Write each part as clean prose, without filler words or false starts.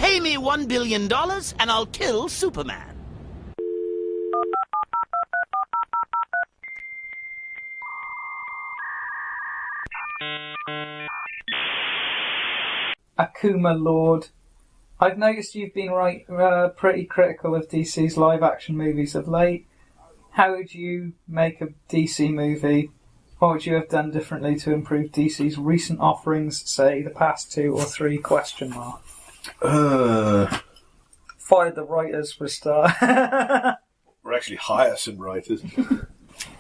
Pay me $1 billion and I'll kill Superman. Akuma Lord, I've noticed you've been pretty critical of DC's live-action movies of late. How would you make a DC movie? What would you have done differently to improve DC's recent offerings, say, the past 2 or 3 ? Fired the writers for a start. Or actually hire some writers.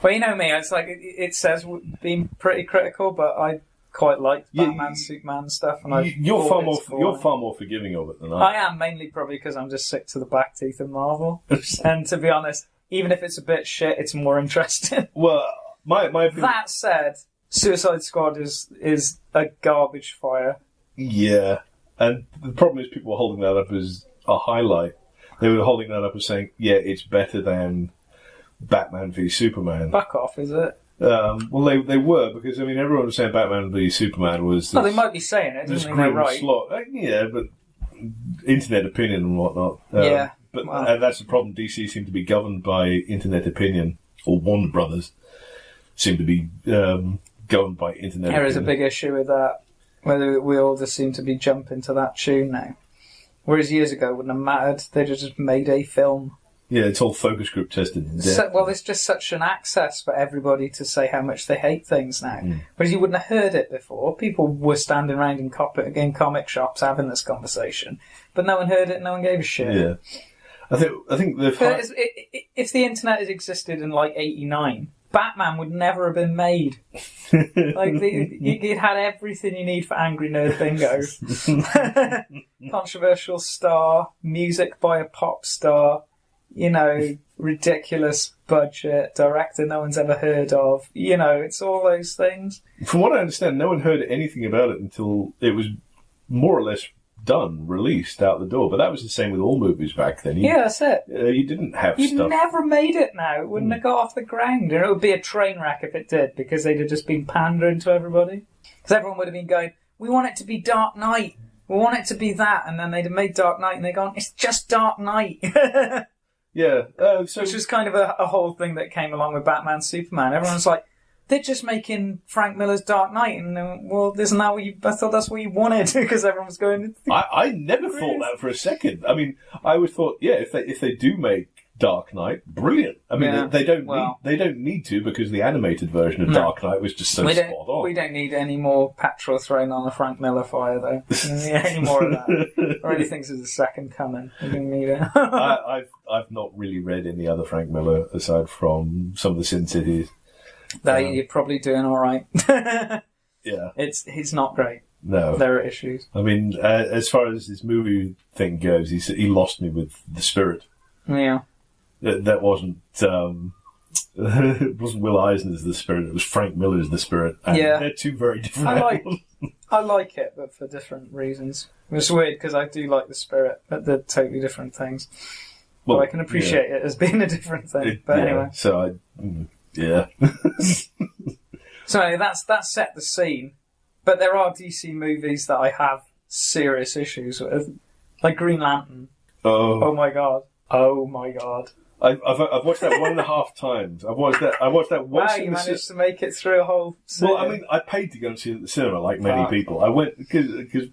Well, you know me, it's like, it says being pretty critical, but I quite liked Batman, Superman stuff. And you're far more forgiving of it than I am. I am, mainly probably because I'm just sick to the back teeth of Marvel. And to be honest, even if it's a bit shit, it's more interesting. Well, my opinion... That said, Suicide Squad is a garbage fire. Yeah, and the problem is people were holding that up as a highlight. They were holding that up as saying, yeah, it's better than Batman v Superman. Fuck off, is it? Well, they were, because, I mean, everyone was saying Batman v Superman was... Well, they might be saying it, doesn't mean they're right. Yeah, but internet opinion and whatnot. Yeah. But and that's the problem. DC seemed to be governed by internet opinion, or Warner Brothers seemed to be governed by internet opinion. There is a big issue with that, whether we all just seem to be jumping to that tune now. Whereas years ago it wouldn't have mattered, they'd have just made a film. Yeah, it's all focus group tested in depth. Well, there's just such an access for everybody to say how much they hate things now. Whereas you wouldn't have heard it before. People were standing around in comic shops having this conversation, but no one heard it, no one gave a shit. Yeah. I think if the internet had existed in like '89, Batman would never have been made. Like you'd had everything you need for Angry Nerd Bingo. Controversial star, music by a pop star, ridiculous budget, director no one's ever heard of. It's all those things. From what I understand, no one heard anything about it until it was more or less released out the door. But that was the same with all movies back then. Yeah, that's it. You didn't have You'd stuff. never made it now. It wouldn't have got off the ground. It would be a train wreck if it did, because they'd have just been pandering to everybody. Because everyone would have been going, we want it to be Dark Knight. We want it to be that. And then they'd have made Dark Knight and they'd gone, it's just Dark Knight. Yeah. Which was kind of a whole thing that came along with Batman Superman. Everyone's like, they're just making Frank Miller's Dark Knight, and well, isn't that what I thought that's what you wanted, because everyone was going. I never thought that for a second. I mean, I always thought, yeah, if they do make Dark Knight, brilliant. I mean, they don't need to, because the animated version of Dark Knight was just so spot on. We don't need any more petrol thrown on the Frank Miller fire, though. We don't need any more of that. Already thinks it's the second coming. We don't need it. I've not really read any other Frank Miller aside from some of the Sin Cities. You're probably doing all right. Yeah, he's not great. No, there are issues. I mean, as far as this movie thing goes, he lost me with The Spirit. Yeah, that wasn't it wasn't Will Eisner's The Spirit. It was Frank Miller's The Spirit. And they're two very different. I like it, but for different reasons. It's weird because I do like The Spirit, but they're totally different things. Well, I can appreciate it as being a different thing. But anyway, so yeah. So anyway, that's set the scene. But there are DC movies that I have serious issues with, like Green Lantern. Oh my god. Oh my god. I've watched that 1.5 times. I've watched that once. Wow, you managed to make it through a whole series. Well, I mean, I paid to go and see it at the cinema, like many people. I went because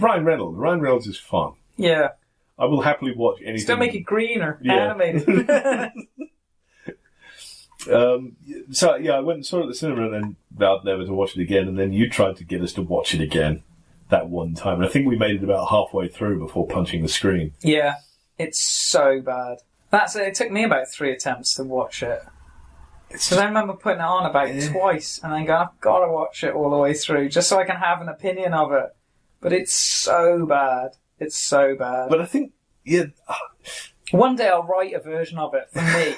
Ryan Reynolds. Ryan Reynolds is fun. Yeah. I will happily watch anything. Still make it greener, animated. So yeah, I went and saw it at the cinema and then vowed never to watch it again. And then you tried to get us to watch it again that one time. And I think we made it about halfway through before punching the screen. Yeah, it's so bad. It took me about 3 attempts to watch it. Because I remember putting it on about twice and then going, I've got to watch it all the way through just so I can have an opinion of it. But it's so bad. It's so bad. But I think, one day I'll write a version of it for me.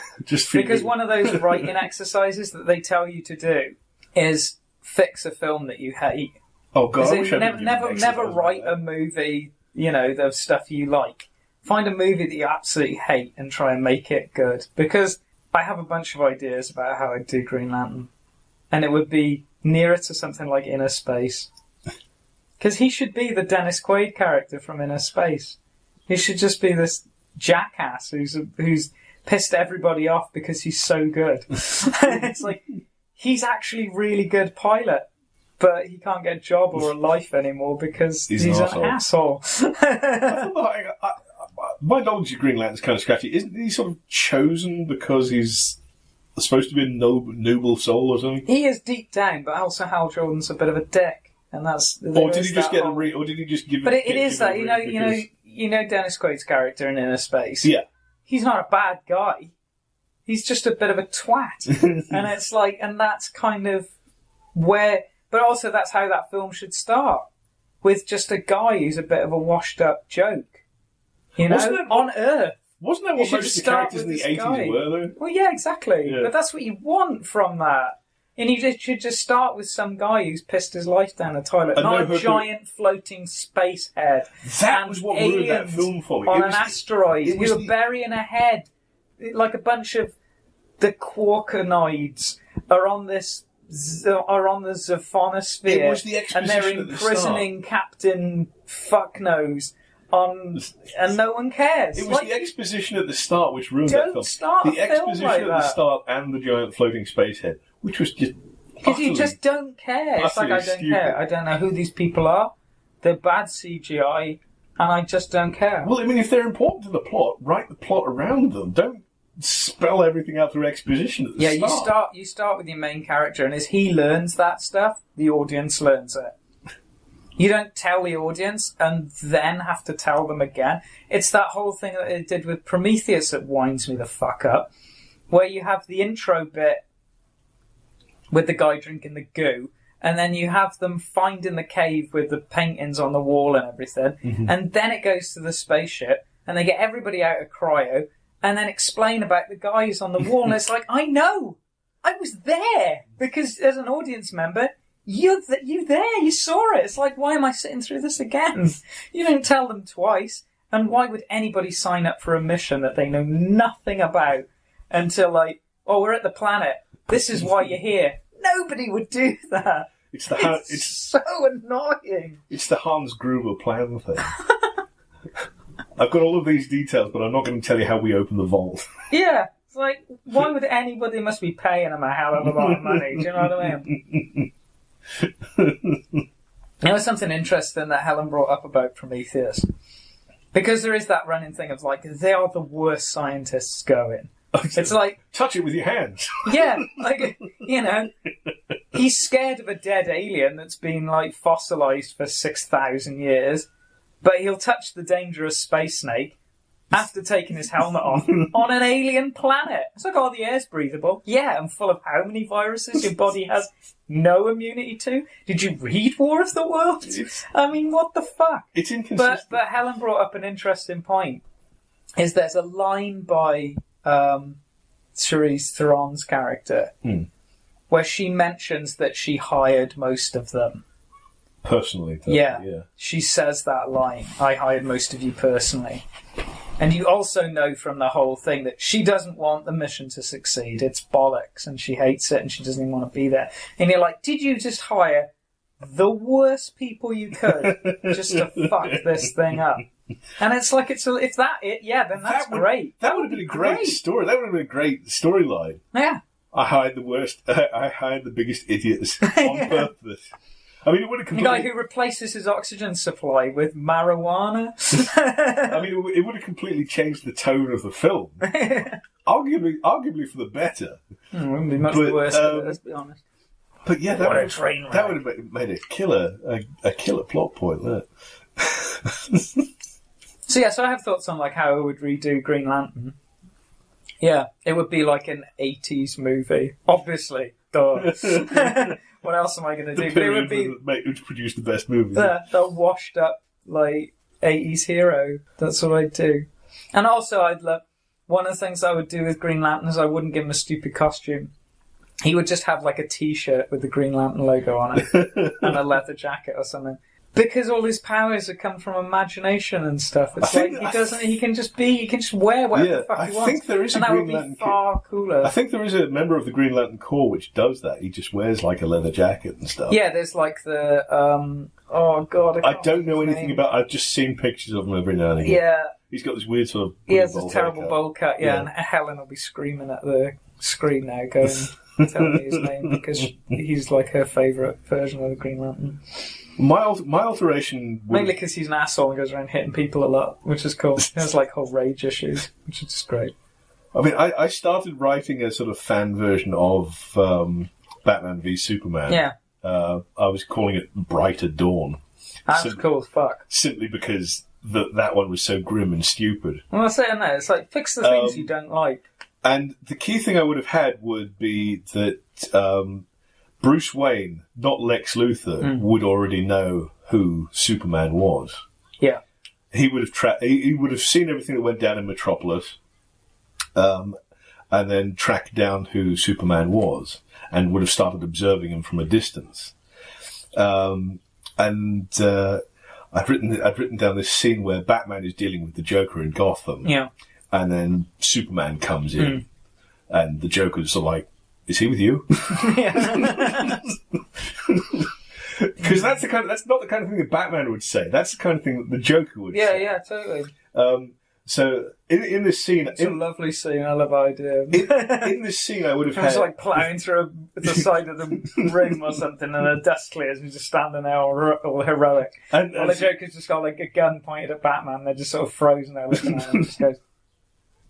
Because one of those writing exercises that they tell you to do is fix a film that you hate. Oh God! Never write a movie, the stuff you like. Find a movie that you absolutely hate and try and make it good. Because I have a bunch of ideas about how I'd do Green Lantern, and it would be nearer to something like Inner Space. Because he should be the Dennis Quaid character from Inner Space. He should just be this jackass who's pissed everybody off because he's so good. It's like, he's actually really good pilot, but he can't get a job or a life anymore because he's an asshole. My knowledge of Green Lantern's kind of scratchy. Isn't he sort of chosen because he's supposed to be a noble soul or something? He is deep down, but also Hal Jordan's a bit of a dick, and that's. Or did he just get or did he just give? But it is that you know Dennis Quaid's character in Inner Space. Yeah, he's not a bad guy. He's just a bit of a twat, and it's like, and that's kind of where. But also, that's how that film should start, with just a guy who's a bit of a washed-up joke. You know, on Earth. Wasn't that what most of the characters in the 80s were, though? Well, yeah, exactly. Yeah. But that's what you want from that. And you should just start with some guy who's pissed his life down the toilet, not a giant floating space head. That was what ruined that film for me. On an asteroid. You were burying a head. Like a bunch of the Quarkanoids are on the Zephonosphere. It was the exposition, and they're imprisoning Captain Fucknose and no one cares. It was the exposition at the start which ruined that film. Don't start the exposition like at the start and the giant floating space head, which was just because you just don't care. It's like, I don't care. I don't know who these people are. They're bad CGI, and I just don't care. Well, I mean, if they're important to the plot, write the plot around them. Don't spell everything out through exposition at the start. You start with your main character, and as he learns that stuff, the audience learns it. You don't tell the audience and then have to tell them again. It's that whole thing that it did with Prometheus that winds me the fuck up, where you have the intro bit with the guy drinking the goo, and then you have them finding the cave with the paintings on the wall and everything, and then it goes to the spaceship, and they get everybody out of cryo, and then explain about the guys on the wall, and it's like, I know! I was there! Because as an audience member, you there, you saw it. It's like, why am I sitting through this again? You don't tell them twice. And why would anybody sign up for a mission that they know nothing about until like, oh, we're at the planet. This is why you're here. Nobody would do that. It's so annoying. It's the Hans Gruber plan thing. I've got all of these details, but I'm not going to tell you how we open the vault. Yeah. It's like, why would anybody must be paying them a hell of a lot of money? Do you know what I mean? There was something interesting that Helen brought up about Prometheus, because there is that running thing of like, they are the worst scientists going. It's like, touch it with your hands. Yeah, like, you know, he's scared of a dead alien that's been like fossilized for 6,000 years, but he'll touch the dangerous space snake after taking his helmet off on an alien planet. It's like, oh, the air's breathable. Yeah, and full of how many viruses your body has no immunity to? Did you read War of the Worlds? I mean, what the fuck? It's inconsistent. But Helen brought up an interesting point. Is there's a line by Charlize Theron's character where she mentions that she hired most of them. Personally. Yeah. She says that line. I hired most of you personally. And you also know from the whole thing that she doesn't want the mission to succeed. It's bollocks, and she hates it, and she doesn't even want to be there. And you're like, did you just hire the worst people you could just to fuck this thing up? And it's like, then that's great. That would have been a great story. That would have been a great storyline. Yeah. I hired the biggest idiots on purpose. I mean, it would have completely... The guy who replaces his oxygen supply with marijuana. I mean, it would have completely changed the tone of the film. Arguably for the better. It wouldn't be much worse, let's be honest. But yeah, that would have made a killer plot point, that. So I have thoughts on like how I would redo Green Lantern. Yeah, it would be like an 80s movie. Obviously. Duh. What else am I going to do? But it would be who'd produce the best movie. The washed up like 80s hero. That's what I'd do. And also, I'd love one of the things I would do with Green Lantern is I wouldn't give him a stupid costume. He would just have like a T-shirt with the Green Lantern logo on it and a leather jacket or something. Because all his powers have come from imagination and stuff. It's like he can just wear whatever the fuck he wants. I think there is a Green Lantern far cooler. I think there is a member of the Green Lantern Corps which does that. He just wears like a leather jacket and stuff. Yeah, there's like the Oh God, I don't know anything about. I've just seen pictures of him every now and again. Yeah, he's got this weird sort of. He has a terrible bowl cut. Yeah, and Helen will be screaming at the screen now, going, "Tell me his name," because he's like her favourite version of the Green Lantern. My alteration... Mainly because he's an asshole and goes around hitting people a lot, which is cool. He has like whole rage issues, which is just great. I mean, I started writing a sort of fan version of Batman v Superman. Yeah. I was calling it Brighter Dawn. That's cool as fuck. Simply because that one was so grim and stupid. Well, I say in there, it's like, fix the things you don't like. And the key thing I would have had would be that Bruce Wayne, not Lex Luthor, would already know who Superman was. Yeah. He would have he would have seen everything that went down in Metropolis, and then tracked down who Superman was, and would have started observing him from a distance. I've written down this scene where Batman is dealing with the Joker in Gotham. Yeah. And then Superman comes in, and the Joker's sort of like, "Is he with you?" Because that's not the kind of thing that Batman would say. That's the kind of thing that the Joker would say. Yeah, totally. So in this scene, it's a lovely scene. I love the idea. In this scene, I would have had. It's like ploughing through the side of the room or something, and the dust clears, and he's just standing there all heroic. And the Joker's just got like a gun pointed at Batman. They're just sort of frozen there looking at him, and just goes,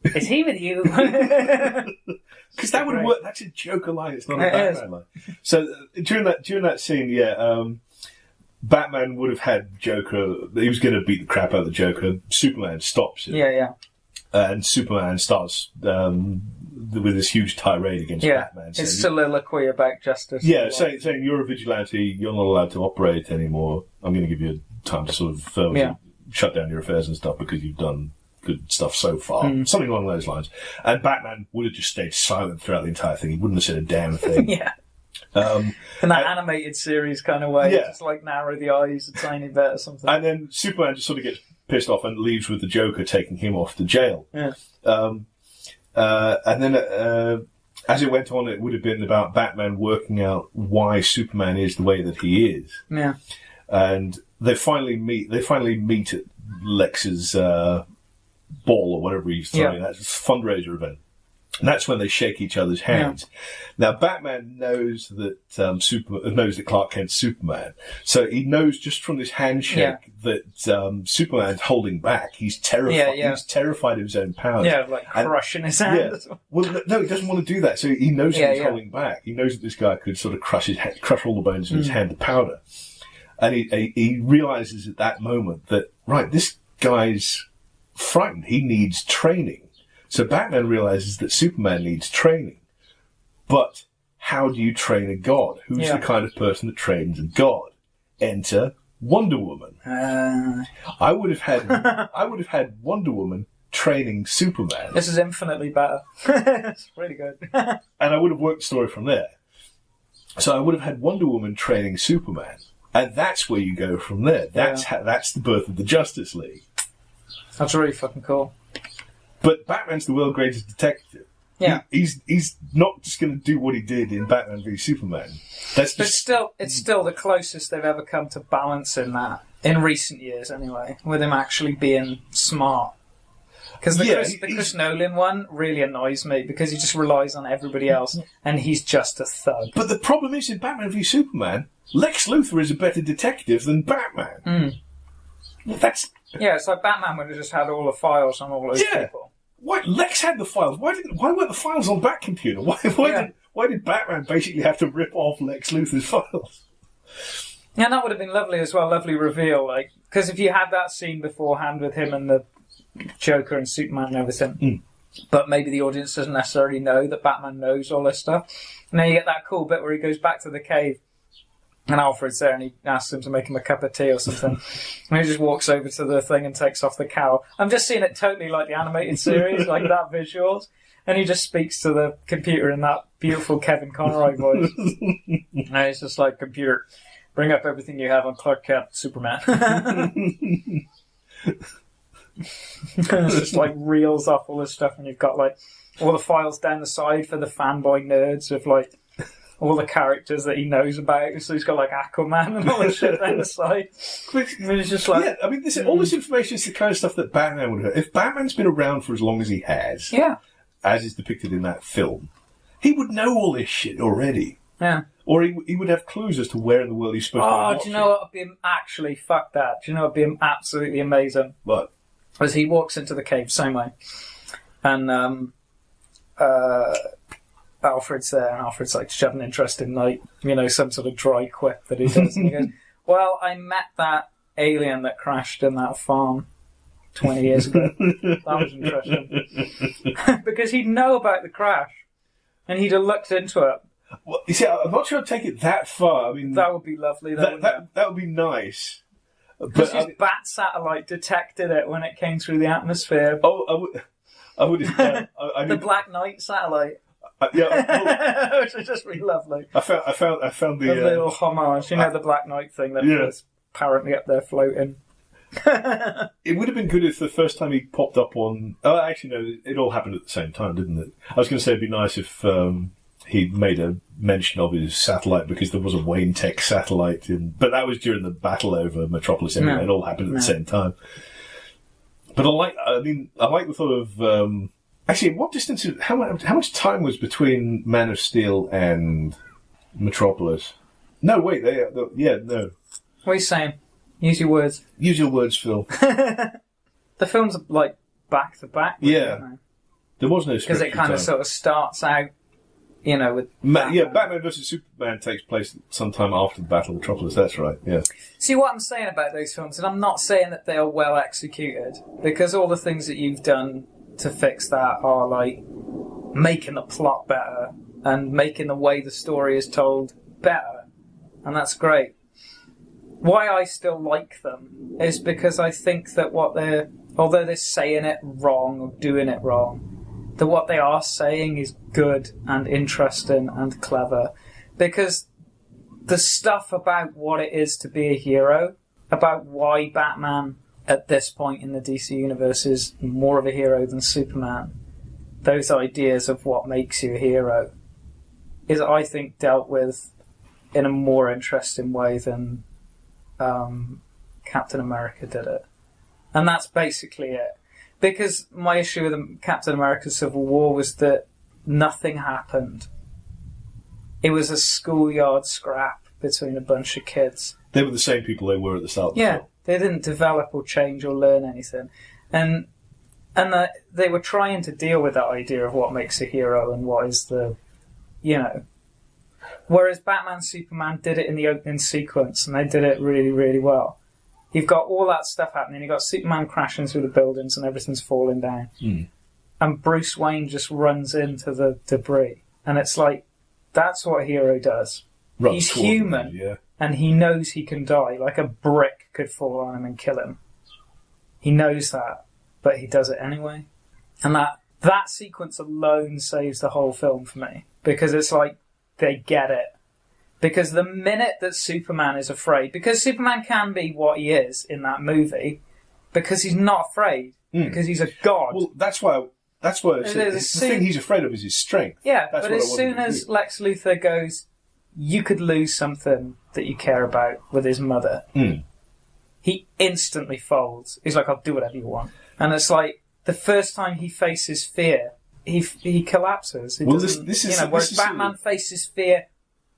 "Is he with you?" Because that would have worked. That's a Joker line. It's not a Batman line. So during that scene, Batman would have had Joker. He was going to beat the crap out of the Joker. Superman stops him. Yeah. And Superman starts with this huge tirade against Batman. His soliloquy about justice. Yeah, saying you're a vigilante. You're not allowed to operate anymore. I'm going to give you time to sort of shut down your affairs and stuff because you've done good stuff so far. Something along those lines. And Batman would have just stayed silent throughout the entire thing. He wouldn't have said a damn thing. Yeah. In that animated series kind of way, just like narrow the eyes a tiny bit or something. And then Superman just sort of gets pissed off and leaves with the Joker taking him off to jail. Yeah. And then as it went on, it would have been about Batman working out why Superman is the way that he is. Yeah. And they finally meet at Lex's ball or whatever he's throwing. That's a fundraiser event. And that's when they shake each other's hands. Yeah. Now, Batman knows that knows that Clark Kent's Superman, so he knows just from this handshake that Superman's holding back. He's terrified. He's terrified of his own powers. Yeah, like crushing his hand. Yeah. Well, no, he doesn't want to do that. So he knows he's holding back. He knows that this guy could sort of crush all the bones in his hand to powder. And he realizes at that moment that this guy's frightened. He needs training. So Batman realizes that Superman needs training. But how do you train a god? Who's the kind of person that trains a god? Enter Wonder Woman. I would have had Wonder Woman training Superman. This is infinitely better. It's really good. And I would have worked the story from there. So I would have had Wonder Woman training Superman. And that's where you go from there. That's the birth of the Justice League. That's really fucking cool. But Batman's the world's greatest detective. Yeah. He's not just going to do what he did in Batman v Superman. It's still the closest they've ever come to balancing that, in recent years anyway, with him actually being smart. Because the Chris Nolan one really annoys me, because he just relies on everybody else, and he's just a thug. But the problem is, in Batman v Superman, Lex Luthor is a better detective than Batman. It's like Batman would have just had all the files on all those people. Why Lex had the files? Why weren't the files on that computer? Why did Batman basically have to rip off Lex Luthor's files? Yeah, that would have been lovely as well. Lovely reveal, like, because if you had that scene beforehand with him and the Joker and Superman and everything, but maybe the audience doesn't necessarily know that Batman knows all this stuff. And then you get that cool bit where he goes back to the cave. And Alfred's there and he asks him to make him a cup of tea or something. And he just walks over to the thing and takes off the cowl. I'm just seeing it totally like the animated series, like that visuals. And he just speaks to the computer in that beautiful Kevin Conroy voice. And it's just like, computer, bring up everything you have on Clark Kent, Superman. It's just like reels off all this stuff and you've got like all the files down the side for the fanboy nerds of like all the characters that he knows about. So he's got like Aquaman and all this shit on the side. And it's just like, yeah, I mean, all this information is the kind of stuff that Batman would have. If Batman's been around for as long as he has, as is depicted in that film, he would know all this shit already. Yeah. Or he would have clues as to where in the world he's supposed to be watching. Do you know what would be actually, fuck that. Do you know what would be absolutely amazing? What? As he walks into the cave, same way. And Alfred's there, and Alfred's like, "Do you have an interest in, like, you know, some sort of dry quip that he does?" And he goes, "Well, I met that alien that crashed in that farm 20 years ago. That was interesting." Because he'd know about the crash, and he'd have looked into it. Well, you see, I'm not sure I'd take it that far. I mean, that would be lovely. That would be nice. Because his bat satellite detected it when it came through the atmosphere. Oh, I would. The Black Knight satellite. Yeah, which is just really lovely. I found the little homage. You know, the Black Knight thing that was apparently up there floating. It would have been good if the first time he popped up on. Oh, actually, no, it all happened at the same time, didn't it? I was going to say it'd be nice if he made a mention of his satellite, because there was a Wayne Tech satellite, but that was during the battle over Metropolis anyway. No. It all happened at the same time. But I like the thought of actually, what distance? How much time was between Man of Steel and Metropolis? No, wait, no. What are you saying? Use your words. Use your words, Phil. The films are like back to back. Yeah, there was no because it kind of sort of starts out. You know, with Batman vs Superman takes place sometime after the Battle of Metropolis. That's right. Yeah. See what I'm saying about those films, and I'm not saying that they are well executed, because all the things that you've done to fix that are like making the plot better and making the way the story is told better, and that's great. Why I still like them is because I think that although they're saying it wrong or doing it wrong, that what they are saying is good and interesting and clever. Because the stuff about what it is to be a hero, about why Batman at this point in the DC universe is more of a hero than Superman, those ideas of what makes you a hero, is, I think, dealt with in a more interesting way than Captain America did it. And that's basically it. Because my issue with Captain America Civil War was that nothing happened. It was a schoolyard scrap between a bunch of kids. They were the same people they were at the start of the film. They didn't develop or change or learn anything. And they were trying to deal with that idea of what makes a hero and what is the, you know. Whereas Batman Superman did it in the opening sequence, and they did it really, really well. You've got all that stuff happening. You've got Superman crashing through the buildings and everything's falling down. Mm. And Bruce Wayne just runs into the debris. And it's like, that's what a hero does. He's human, and he knows he can die. Like a brick could fall on him and kill him. He knows that, but he does it anyway. And that sequence alone saves the whole film for me. Because it's like, they get it. Because the minute that Superman is afraid, because Superman can be what he is in that movie, because he's not afraid, because he's a god. Well, that's why the thing he's afraid of is his strength. Yeah, but as soon as Lex Luthor goes, you could lose something that you care about with his mother, he instantly folds. He's like, I'll do whatever you want. And it's like, the first time he faces fear, he collapses. Whereas Batman faces fear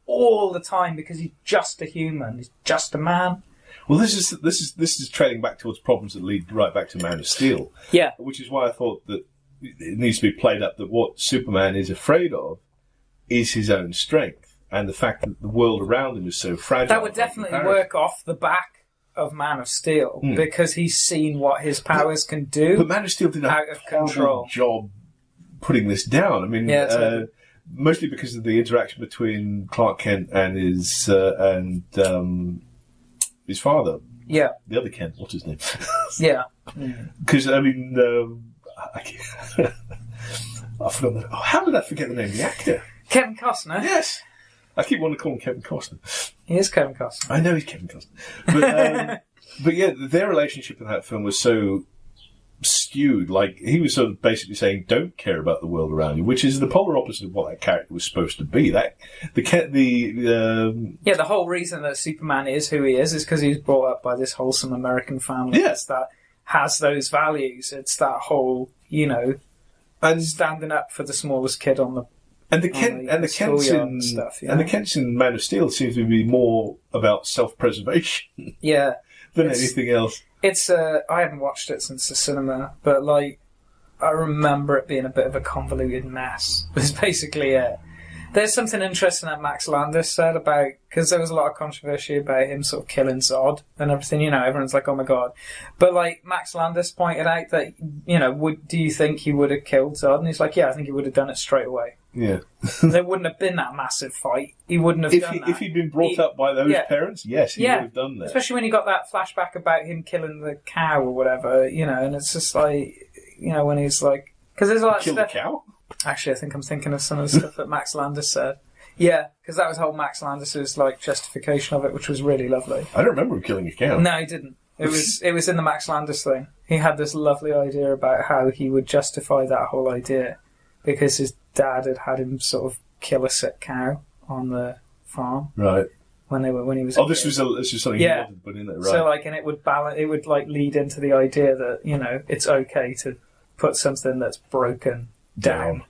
all the time because he's just a human. He's just a man. Well, this is trailing back towards problems that lead right back to Man of Steel. Yeah. Which is why I thought that it needs to be played up that what Superman is afraid of is his own strength and the fact that the world around him is so fragile. That would definitely work off the back of Man of Steel because he's seen what his powers can do. But Man of Steel did out of control job putting this down. I mean, mostly because of the interaction between Clark Kent and his father. Yeah. The other Kent, what's his name? Yeah. Because, I mean, I forgot how did I forget the name of the actor? Kevin Costner. Yes. I keep wanting to call him Kevin Costner. He is Kevin Costner. I know he's Kevin Costner. But, but yeah, their relationship in that film was so skewed. Like, he was sort of basically saying, don't care about the world around you, which is the polar opposite of what that character was supposed to be. The whole reason that Superman is who he is because he's brought up by this wholesome American family that has those values. It's that whole, and standing up for the smallest kid on the And the Kents in Man of Steel seems to be more about self-preservation than anything else. It's I haven't watched it since the cinema, but I remember it being a bit of a convoluted mess. Was basically it. There's something interesting that Max Landis said about, because there was a lot of controversy about him sort of killing Zod and everything, everyone's like, oh my god. But Max Landis pointed out that, do you think he would have killed Zod? And he's like, yeah, I think he would have done it straight away. Yeah. There wouldn't have been that massive fight. He wouldn't have done that. If he'd been brought up by those parents, yes, he would have done that. Especially when he got that flashback about him killing the cow or whatever, and it's just like, when he's like... Because there's a lot of stuff... Kill the cow? Actually, I think I'm thinking of some of the stuff that Max Landis said. Yeah, because that was whole Max Landis's justification of it, which was really lovely. I don't remember him killing a cow. No, he didn't. It was in the Max Landis thing. He had this lovely idea about how he would justify that whole idea because his dad had him sort of kill a sick cow on the farm. Right. When he was. Oh, this was something he wanted to put in there, right? So and it would balance. It would lead into the idea that it's okay to put something that's broken down.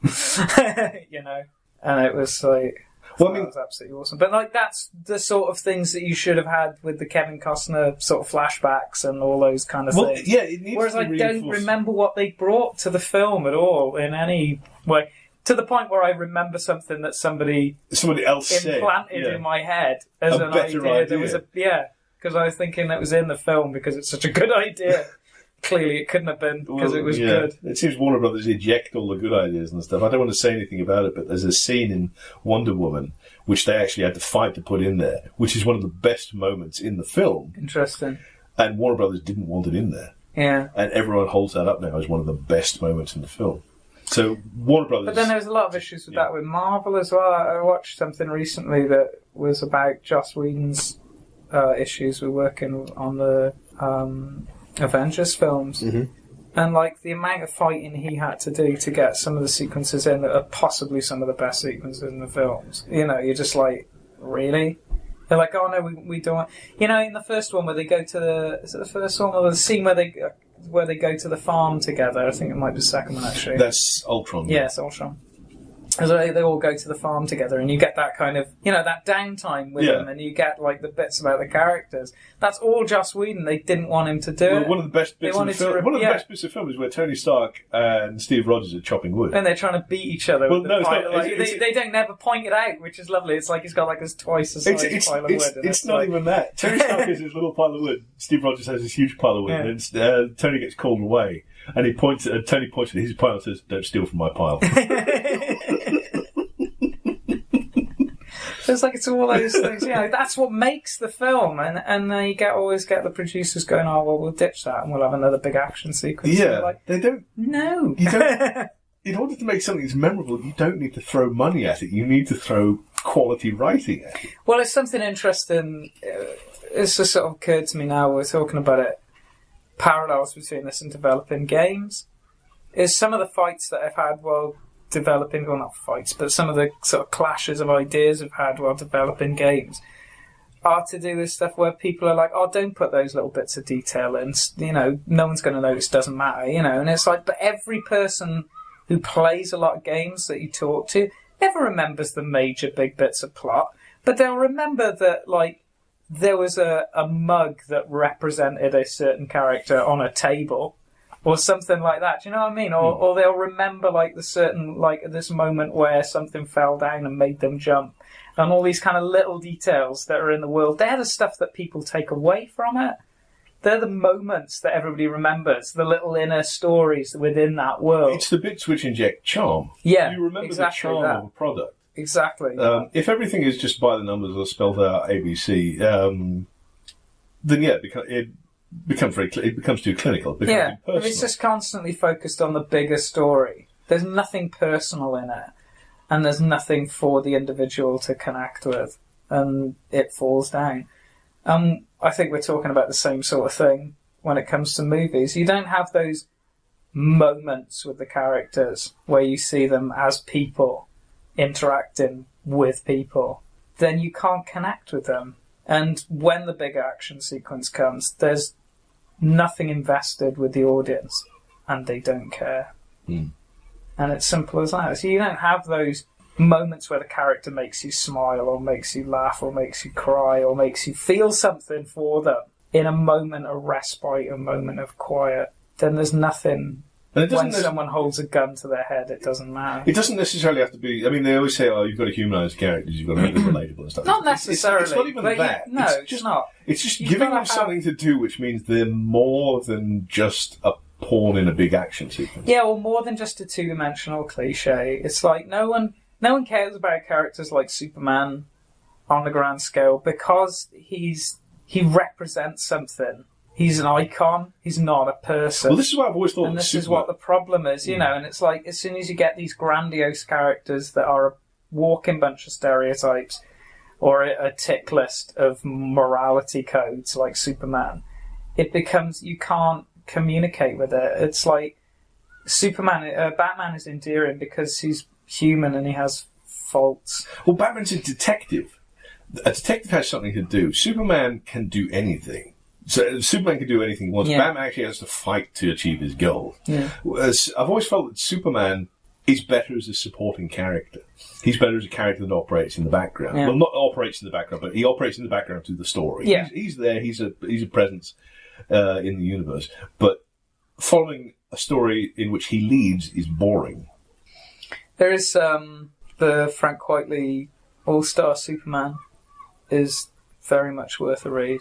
And it was like. Well, that was absolutely awesome. But that's the sort of things that you should have had with the Kevin Costner sort of flashbacks and all those kind of things. Yeah, it needs Whereas to be I don't remember what they brought to the film at all in any way. To the point where I remember something that somebody else implanted in my head as an idea. There was because I was thinking it was in the film because it's such a good idea. Clearly, it couldn't have been because it was good. It seems Warner Brothers eject all the good ideas and stuff. I don't want to say anything about it, but there's a scene in Wonder Woman which they actually had to fight to put in there, which is one of the best moments in the film. Interesting. And Warner Brothers didn't want it in there. Yeah. And everyone holds that up now as one of the best moments in the film. So Warner Brothers... But then there was a lot of issues with that with Marvel as well. I watched something recently that was about Joss Whedon's issues with working on the... Avengers films, and the amount of fighting he had to do to get some of the sequences in that are possibly some of the best sequences in the films. You're just like, really? They're like, oh no, we don't. In the first one where they go to is it the first one or the scene where they go to the farm together? I think it might be the second one actually. That's Ultron. Yeah, it's Ultron. So they all go to the farm together, and you get that kind of, that downtime with them, and you get the bits about the characters. That's all Joss Whedon. They didn't want him to do it. One of the best bits of the film. One of the best bits of the film is where Tony Stark and Steve Rogers are chopping wood, and they're trying to beat each other. Well, they don't never point it out, which is lovely. It's like he's got this twice the size pile of wood. It's not even that. Tony Stark has his little pile of wood. Steve Rogers has this huge pile of wood, and Tony gets called away, and Tony points at his pile and says, "Don't steal from my pile." It's all those things, that's what makes the film, and then you always get the producers going, oh well, we'll ditch that and we'll have another big action sequence. Yeah, they don't. No, you don't. In order to make something that's memorable, you don't need to throw money at it. You need to throw quality writing at it. Well, it's something interesting. It's just sort of occurred to me now. We're talking about it. Parallels between this and developing games is some of the fights that I've had while developing, well not fights, but some of the sort of clashes of ideas I've had while developing games are to do with stuff where people are like, oh, don't put those little bits of detail in, no one's going to notice, doesn't matter, and it's like, but every person who plays a lot of games that you talk to never remembers the major big bits of plot, but they'll remember that, there was a mug that represented a certain character on a table, or something like that. Do you know what I mean? Or they'll remember the certain this moment where something fell down and made them jump, and all these kind of little details that are in the world. They're the stuff that people take away from it. They're the moments that everybody remembers, the little inner stories within that world. It's the bits which inject charm. Yeah, you remember exactly the charm of a product. Exactly. If everything is just by the numbers or spelled out ABC, then it becomes too clinical. It becomes impersonal. If it's just constantly focused on the bigger story, there's nothing personal in it, and there's nothing for the individual to connect with, and it falls down. I think we're talking about the same sort of thing when it comes to movies. You don't have those moments with the characters where you see them as people interacting with people, then you can't connect with them. And when the big action sequence comes, there's nothing invested with the audience, and they don't care. And it's simple as that. So you don't have those moments where the character makes you smile, or makes you laugh, or makes you cry, or makes you feel something for them in a moment of respite, a moment of quiet. Then there's nothing. When someone holds a gun to their head, it doesn't matter. It doesn't necessarily have to be... I mean, they always say, oh, you've got to humanise characters, you've got to make them relatable and stuff. Not necessarily. It's not even that. It's not. It's just giving them something to do, which means they're more than just a pawn in a big action sequence. Yeah, well, more than just a two-dimensional cliche. It's like no one cares about characters like Superman on the grand scale because he represents something. He's an icon. He's not a person. Well, this is what I've always thought. And this is what the problem is, you know. And it's like as soon as you get these grandiose characters that are a walking bunch of stereotypes or a tick list of morality codes like Superman, it becomes you can't communicate with it. It's like Batman is endearing because he's human and he has faults. Well, Batman's a detective. A detective has something to do. Superman can do anything. So Superman can do anything he wants. Batman actually has to fight to achieve his goal. I've always felt that Superman is better as a supporting character. He's better as a character that operates in the background. Well, not operates in the background, but he operates in the background through the story. He's there. He's a presence in the universe. But following a story in which he leads is boring. There is the Frank Whiteley All-Star Superman is very much worth a read.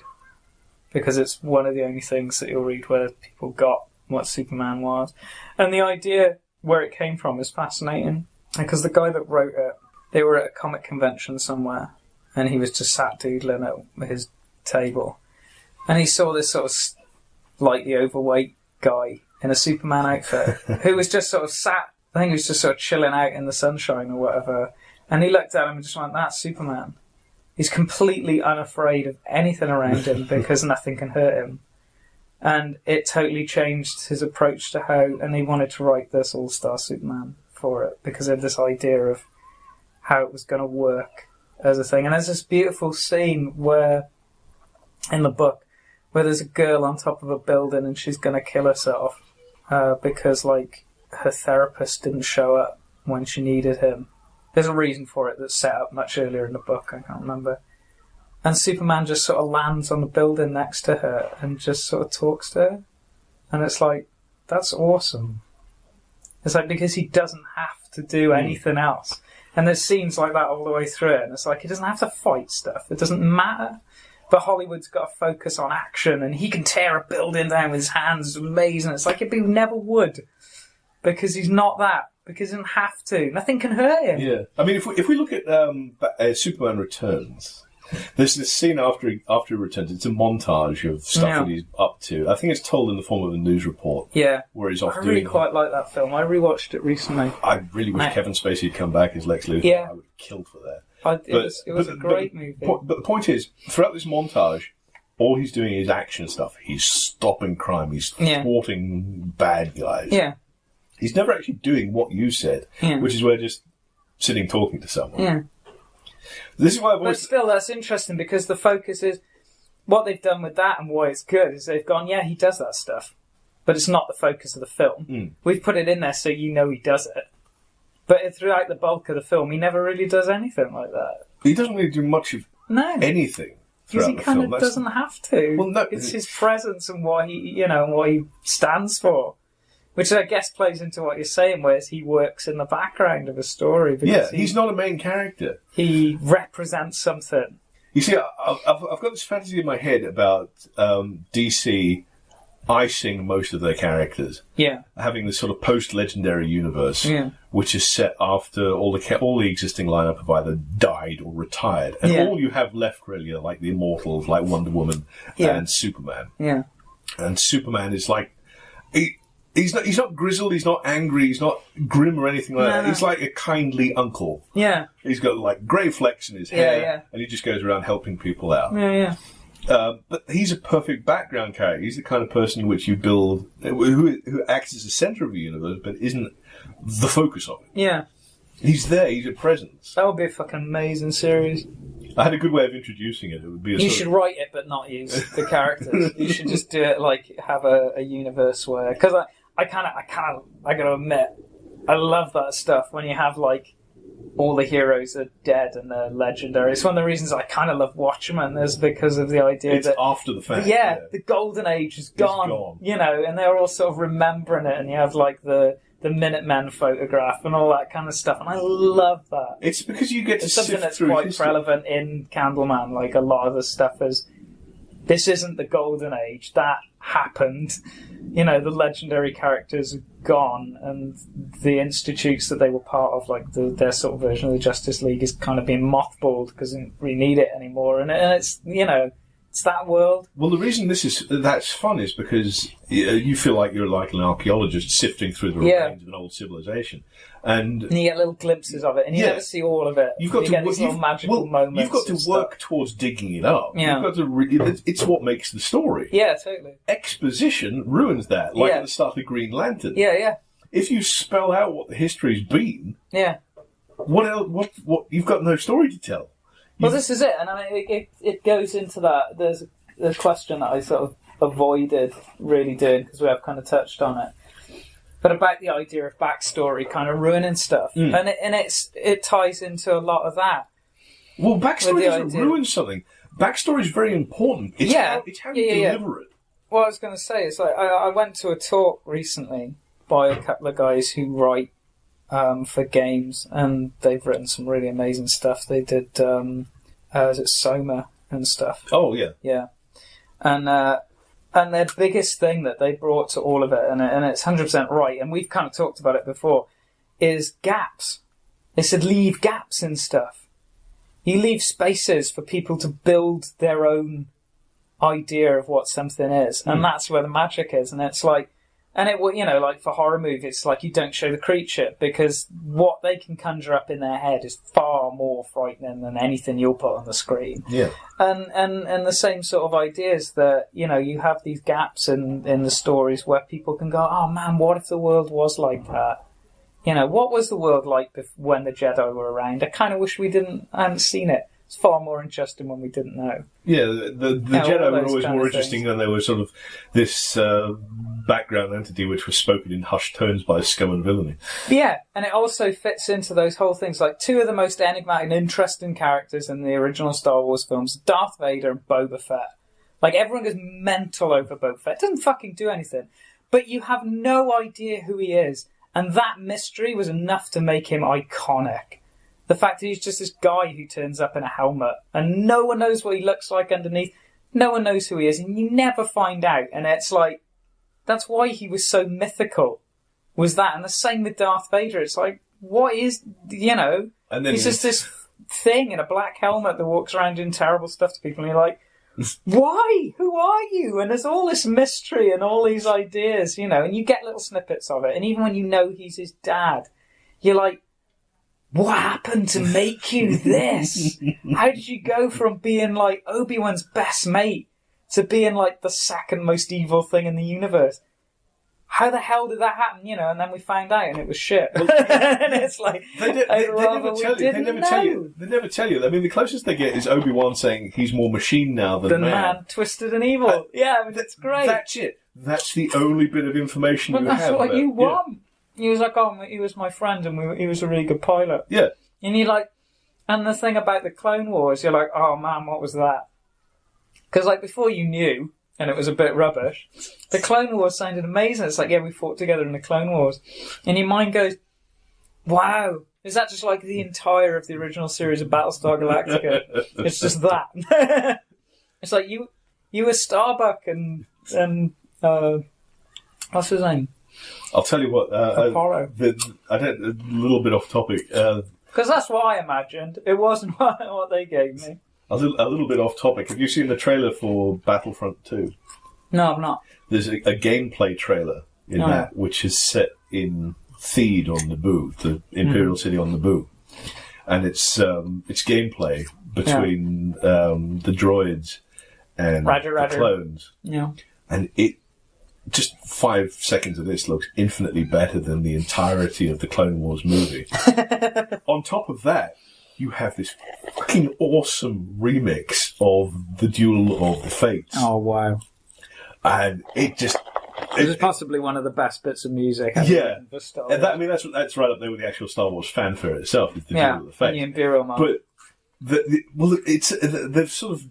Because it's one of the only things that you'll read where people got what Superman was. And the idea where it came from is fascinating. Because the guy that wrote it, they were at a comic convention somewhere, and he was just sat doodling at his table. And he saw this sort of slightly overweight guy in a Superman outfit, who was just sort of sat, I think he was just sort of chilling out in the sunshine or whatever. And he looked at him and just went, that's Superman. He's completely unafraid of anything around him because nothing can hurt him. And it totally changed his approach to how... And he wanted to write this All-Star Superman for it because of this idea of how it was going to work as a thing. And there's this beautiful scene where, in the book, where there's a girl on top of a building and she's going to kill herself because, like, her therapist didn't show up when she needed him. There's a reason for it that's set up much earlier in the book, I can't remember. And Superman just sort of lands on the building next to her and just sort of talks to her. And it's like, that's awesome. It's like, because he doesn't have to do anything else. And there's scenes like that all the way through it. And it's like, he doesn't have to fight stuff. It doesn't matter. But Hollywood's got to focus on action, and he can tear a building down with his hands. It's amazing. It's like, he never would. Because he's not that. Because he doesn't have to. Nothing can hurt him. Yeah. I mean, if we look at Superman Returns, there's this scene after he returns. It's a montage of stuff that he's up to. I think it's told in the form of a news report. Yeah. Where he's off doing... I really quite like that film. I rewatched it recently. I really wish Kevin Spacey had come back as Lex Luthor. Yeah. I would have killed for that. It was a great movie. But the point is, throughout this montage, all he's doing is action stuff. He's stopping crime. He's thwarting bad guys. Yeah. He's never actually doing what you said, which is we're just sitting talking to someone. Yeah. This is why I've always... But still, that's interesting because the focus is... What they've done with that and why it's good is they've gone, he does that stuff. But it's not the focus of the film. We've put it in there so you know he does it. But throughout the bulk of the film, he never really does anything like that. He doesn't really do much of anything throughout the film. Because he kind of doesn't have to. Well, no. It's his presence and what he stands for. Which I guess plays into what you're saying, whereas he works in the background of a story. Yeah, he's not a main character. He represents something. You see, I've got this fantasy in my head about DC icing most of their characters. Yeah. Having this sort of post-legendary universe, which is set after all the existing lineup have either died or retired. And all you have left really are like the immortals, like Wonder Woman and Superman. Yeah. And Superman is like... He's not grizzled, he's not angry, he's not grim or anything like that. He's like a kindly uncle. Yeah. He's got like grey flecks in his hair, and he just goes around helping people out. Yeah, yeah. But he's a perfect background character. He's the kind of person which you build, who acts as the centre of the universe, but isn't the focus of it. Yeah. He's there, he's a presence. That would be a fucking amazing series. I had a good way of introducing it. It would be You should write it, but not use the characters. You should just do it like, have a universe where... Because I gotta admit, I love that stuff when you have, like, all the heroes are dead and they're legendary. It's one of the reasons I kind of love Watchmen, is because of the idea it's after the fact. Yeah, the golden age is gone. You know, and they're all sort of remembering it, and you have, like, the Minutemen photograph and all that kind of stuff, and I love that. It's because you get to sift something that's through quite history. relevant in Candleman. Like, a lot of the stuff is, this isn't the golden age, that happened. You know, the legendary characters are gone, and the institutes that they were part of, like their sort of version of the Justice League, is kind of being mothballed because they don't really need it anymore. And it's, you know, it's that world. Well, the reason that's fun is because you feel like you're like an archaeologist sifting through the remains of an old civilization, and you get little glimpses of it, and you never see all of it. You've got to get these little magical moments. You've got to work towards digging it up. Yeah. You've got to. It's what makes the story. Yeah, totally. Exposition ruins that, like at the start of Green Lantern. Yeah, yeah. If you spell out what the history's been, what else? What you've got no story to tell. Well, this is it, and I mean, it goes into that. There's a question that I sort of avoided really doing because we have kind of touched on it, but about the idea of backstory kind of ruining stuff, and it ties into a lot of that. Well, backstory doesn't ruin something. Backstory is very important. It's how you deliver it. Well, I was going to say, it's like I went to a talk recently by a couple of guys who write for games, and they've written some really amazing stuff. They did, is it Soma and stuff? Oh, yeah. Yeah. And their biggest thing that they brought to all of it, and it's 100% right, and we've kind of talked about it before, is gaps. They said leave gaps in stuff. You leave spaces for people to build their own idea of what something is, and that's where the magic is. And it's like, and it, you know, like for horror movies, it's like you don't show the creature because what they can conjure up in their head is far more frightening than anything you'll put on the screen. Yeah. And the same sort of ideas that, you know, you have these gaps in the stories where people can go, oh man, what if the world was like that? You know, what was the world like when the Jedi were around? I kind of wish we hadn't seen it. It's far more interesting when we didn't know. Yeah, the Jedi were always more interesting than they were sort of this background entity which was spoken in hushed tones by scum and villainy. Yeah, and it also fits into those whole things. Like, two of the most enigmatic and interesting characters in the original Star Wars films, Darth Vader and Boba Fett. Like, everyone goes mental over Boba Fett. Doesn't fucking do anything. But you have no idea who he is. And that mystery was enough to make him iconic. The fact that he's just this guy who turns up in a helmet and no one knows what he looks like underneath. No one knows who he is, and you never find out. And it's like, that's why he was so mythical, was that. And the same with Darth Vader. It's like, what is, you know, and then he's just this thing in a black helmet that walks around doing terrible stuff to people, and you're like, why? Who are you? And there's all this mystery and all these ideas, you know, and you get little snippets of it. And even when you know he's his dad, you're like, what happened to make you this? How did you go from being like Obi-Wan's best mate to being like the second most evil thing in the universe? How the hell did that happen? You know, and then we found out, and it was shit. And it's like, they never tell you. They never tell you. I mean, the closest they get is Obi-Wan saying he's more machine now than man. Twisted and evil. Yeah, I mean, it's great. That's it. That's the only bit of information you have. But that's what you want. He was like, oh, he was my friend, and he was a really good pilot. Yeah. And you're like, and the thing about the Clone Wars, you're like, oh man, what was that? Because like before you knew, and it was a bit rubbish, the Clone Wars sounded amazing. It's like, yeah, we fought together in the Clone Wars. And your mind goes, wow, is that just like the entire of the original series of Battlestar Galactica? It's just that. It's like you were Starbuck and what's his name? I'll tell you what. Apollo. A little bit off topic. Because that's what I imagined. It wasn't what they gave me. A little bit off topic. Have you seen the trailer for Battlefront 2? No, I've not. There's a gameplay trailer in that, which is set in Theed on Naboo, the Imperial city on Naboo, and it's gameplay between the droids and Roger. the clones. Yeah. And it just 5 seconds of this looks infinitely better than the entirety of the Clone Wars movie. On top of that, you have this fucking awesome remix of the Duel of the Fates. Oh, wow. And it just... This is possibly one of the best bits of music ever written for Star Wars. And that's right up there with the actual Star Wars fanfare itself, is the Duel of the Fates. And the Imperial March. But, they've sort of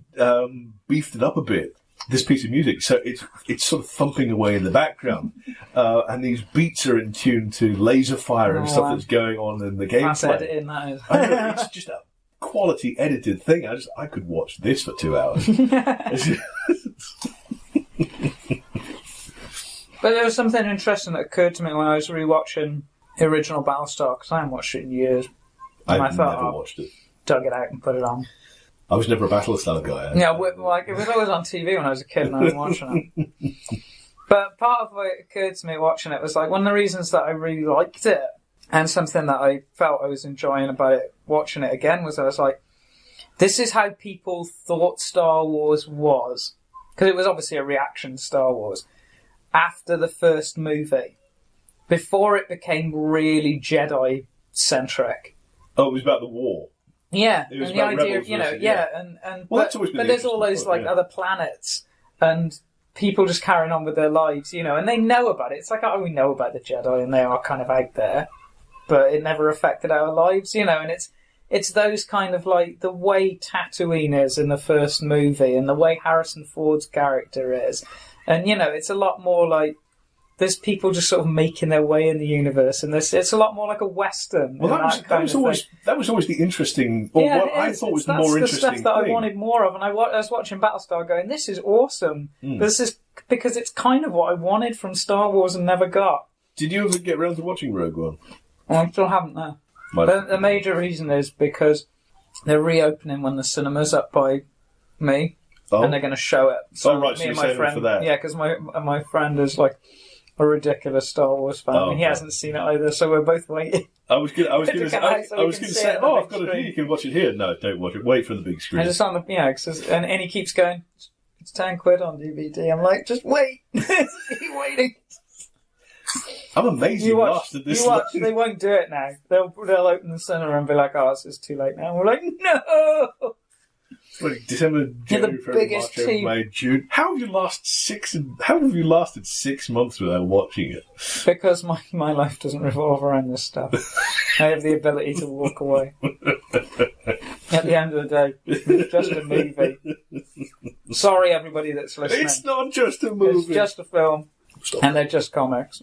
beefed it up a bit, this piece of music, so it's sort of thumping away in the background, and these beats are in tune to laser fire and stuff that's going on in the gameplay. That's editing, that is. I know, it's just a quality edited thing. I could watch this for 2 hours. But there was something interesting that occurred to me when I was rewatching the original Battlestar, because I haven't watched it in years. And I've never watched it. Dug it out and put it on. I was never a Battlestar guy. Yeah, it was always on TV when I was a kid and I was watching it. But part of what occurred to me watching it was like one of the reasons that I really liked it, and something that I felt I was enjoying about it watching it again, was I was like, this is how people thought Star Wars was. Because it was obviously a reaction to Star Wars. After the first movie. Before it became really Jedi-centric. Oh, it was about the war. Yeah, It was and the about idea, rebels, and Well, that's always been but the there's all those interesting part, other planets and people just carrying on with their lives, and they know about it. It's like, oh, we know about the Jedi and they are kind of out there, but it never affected our lives, and it's those kind of like the way Tatooine is in the first movie and the way Harrison Ford's character is, and it's a lot more like. There's people just sort of making their way in the universe, and it's a lot more like a Western. Well, that was always the interesting, or what I thought was the more interesting stuff that thing. I wanted more of, and I was watching Battlestar, going, "This is awesome." But this is because it's kind of what I wanted from Star Wars and never got. Did you ever get around to watching Rogue One? Well, I still haven't now. But the major reason is because they're reopening when the cinema's up by me, and they're going to show it. So right, so you're saving it for that. Yeah, because my friend is like a ridiculous Star Wars fan. And he hasn't seen it either, so we're both waiting. I was going to say, I've got it here. You can watch it here. No, don't watch it. Wait for the big screen. And it's on the and he keeps going. It's £10 on DVD. I'm like, just wait. Keep waiting. I'm amazed you lasted this long. They won't do it now. They'll open the cinema and be like, oh, it's too late now. And we're like, no. December, January, February, March, April, May, June. How have you lasted 6 months without watching it? Because my life doesn't revolve around this stuff. I have the ability to walk away. At the end of the day, it's just a movie. Sorry, everybody that's listening. It's not just a movie. It's just a film. Stop. And they're just comics.